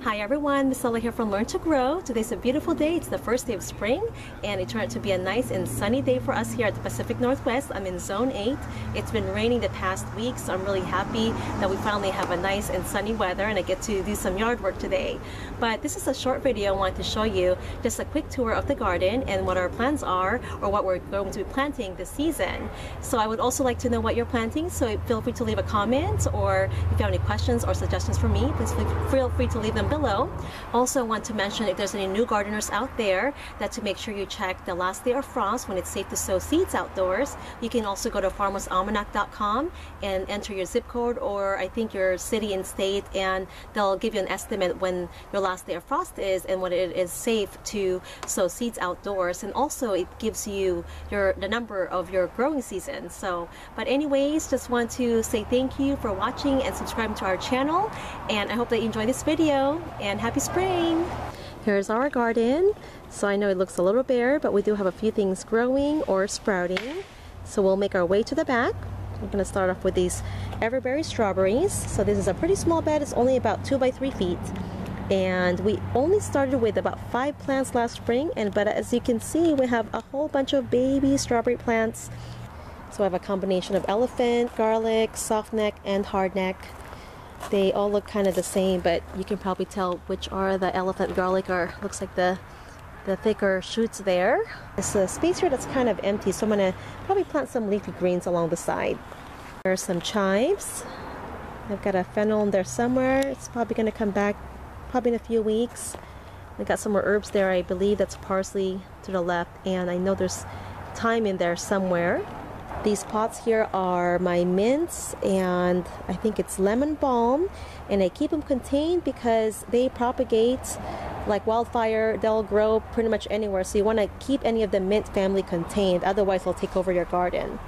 Hi everyone, Miss Stella here from Learn to Grow. Today's a beautiful day. It's the first day of spring and it turned out to be a nice and sunny day for us here at the Pacific Northwest. I'm in Zone 8. It's been raining the past week, so I'm really happy that we finally have a nice and sunny weather and I get to do some yard work today. But this is a short video I wanted to show you just a quick tour of the garden and what our plans are or what we're going to be planting this season. So I would also like to know what you're planting, so feel free to leave a comment, or if you have any questions or suggestions for me, please feel free to leave them below. Also, I want to mention if there's any new gardeners out there that to make sure you check the last day of frost when it's safe to sow seeds outdoors. You can also go to farmersalmanac.com and enter your zip code or I think your city and state, and they'll give you an estimate when your last day of frost is and when it is safe to sow seeds outdoors. And also it gives you the number of your growing season. So, but anyways, just want to say thank you for watching and subscribing to our channel, and I hope that you enjoy this video, and happy spring! Here's our garden. So I know it looks a little bare, but we do have a few things growing or sprouting. So we'll make our way to the back. We're going to start off with these everberry strawberries. So this is a pretty small bed. It's only about 2 by 3 feet. And we only started with about 5 plants last spring, but as you can see, we have a whole bunch of baby strawberry plants. So I have a combination of elephant, garlic, softneck, and hardneck. They all look kind of the same, but you can probably tell which are the elephant garlic, or looks like the thicker shoots there. There's a space here that's kind of empty, so I'm going to probably plant some leafy greens along the side. There's some chives. I've got a fennel in there somewhere. It's probably going to come back probably in a few weeks. I got some more herbs there. I believe that's parsley to the left, and I know there's thyme in there somewhere. These pots here are my mints, and I think it's lemon balm, and I keep them contained because they propagate like wildfire. They'll grow pretty much anywhere, so you want to keep any of the mint family contained, otherwise they'll take over your garden.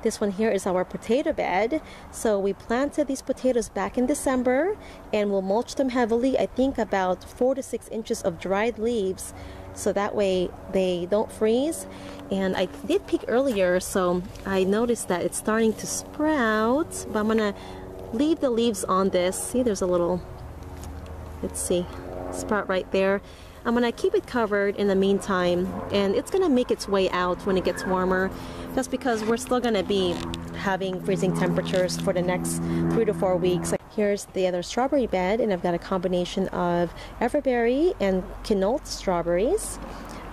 This one here is our potato bed. So we planted these potatoes back in December, and we'll mulch them heavily. I think about 4 to 6 inches of dried leaves, so that way they don't freeze. And I did peek earlier, so I noticed that it's starting to sprout, but I'm gonna leave the leaves on this. See, there's a little, let's see, sprout right there. I'm gonna keep it covered in the meantime, and it's gonna make its way out when it gets warmer. That's because we're still gonna be having freezing temperatures for the next 3 to 4 weeks. Here's the other strawberry bed, and I've got a combination of everberry and quinoa strawberries.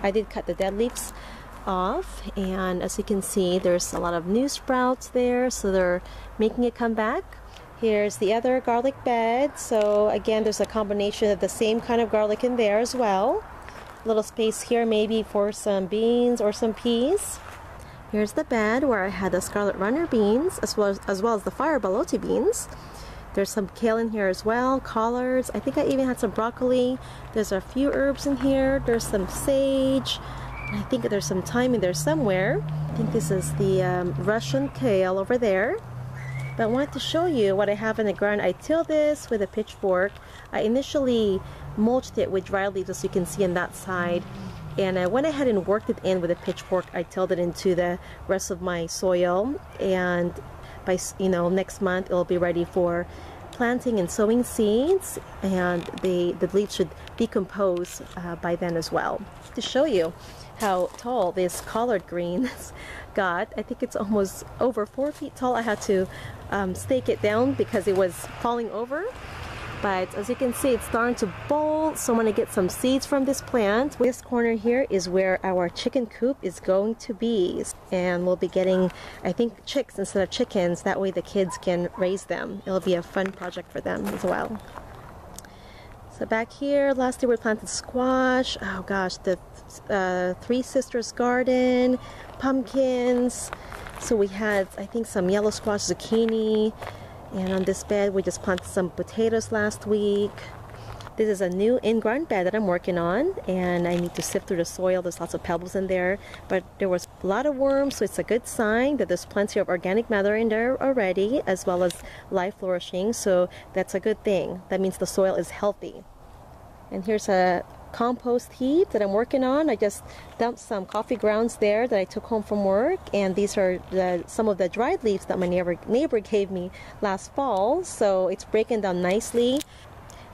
I did cut the dead leaves off, and as you can see, there's a lot of new sprouts there, so they're making it come back. Here's the other garlic bed. So again, there's a combination of the same kind of garlic in there as well. A little space here maybe for some beans or some peas. Here's the bed where I had the scarlet runner beans as well as the fire balote beans. There's some kale in here as well, collards. I think I even had some broccoli. There's a few herbs in here. There's some sage. I think there's some thyme in there somewhere. I think this is the Russian kale over there. But I wanted to show you what I have in the ground. I tilled this with a pitchfork. I initially mulched it with dry leaves, as you can see on that side. And I went ahead and worked it in with a pitchfork. I tilled it into the rest of my soil. And by next month, it'll be ready for planting and sowing seeds, and the leaves should decompose by then as well. To show you how tall this collard greens got, I think it's almost over 4 feet tall. I had to stake it down because it was falling over. But as you can see, it's starting to bolt, so I'm going to get some seeds from this plant. This corner here is where our chicken coop is going to be. And we'll be getting, I think, chicks instead of chickens. That way the kids can raise them. It'll be a fun project for them as well. So back here, last year we planted squash. Oh gosh, the Three Sisters garden, pumpkins. So we had, I think, some yellow squash, zucchini. And on this bed, we just planted some potatoes last week. This is a new in-ground bed that I'm working on, and I need to sift through the soil. There's lots of pebbles in there, but there was a lot of worms, so it's a good sign that there's plenty of organic matter in there already, as well as life flourishing, so that's a good thing. That means the soil is healthy. And here's a compost heap that I'm working on. I just dumped some coffee grounds there that I took home from work, and these are some of the dried leaves that my neighbor gave me last fall, so it's breaking down nicely.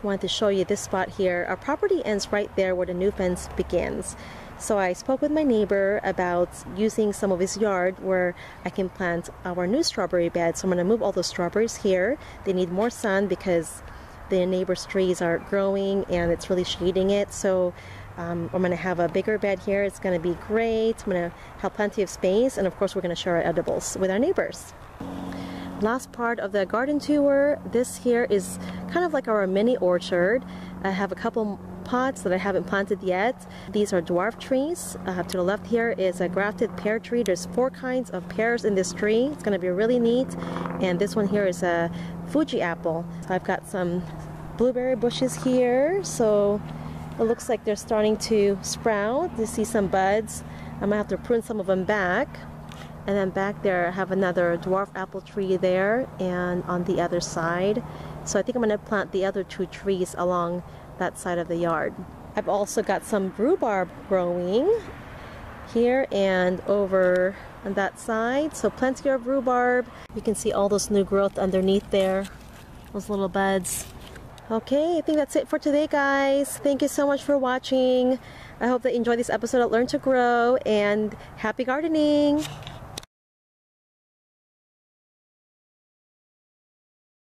wanted to show you this spot here. Our property ends right there where the new fence begins. So I spoke with my neighbor about using some of his yard where I can plant our new strawberry bed. So I'm going to move all those strawberries here. They need more sun because the neighbor's trees are growing and it's really shading it. So I'm going to have a bigger bed here. It's going to be great. I'm going to have plenty of space, and of course we're going to share our edibles with our neighbors. Last part of the garden tour. This here is kind of like our mini orchard. I have a couple pots that I haven't planted yet. These are dwarf trees. To the left here is a grafted pear tree. There's 4 kinds of pears in this tree. It's going to be really neat. And this one here is a Fuji apple. So I've got some blueberry bushes here. So it looks like they're starting to sprout. You see some buds. I'm going to have to prune some of them back. And then back there I have another dwarf apple tree there and on the other side. So I think I'm going to plant the other 2 trees along that side of the yard. I've also got some rhubarb growing here and over on that side. So plenty of rhubarb. You can see all those new growth underneath there. Those little buds. Okay, I think that's it for today, guys. Thank you so much for watching. I hope that you enjoyed this episode of Learn to Grow, and happy gardening!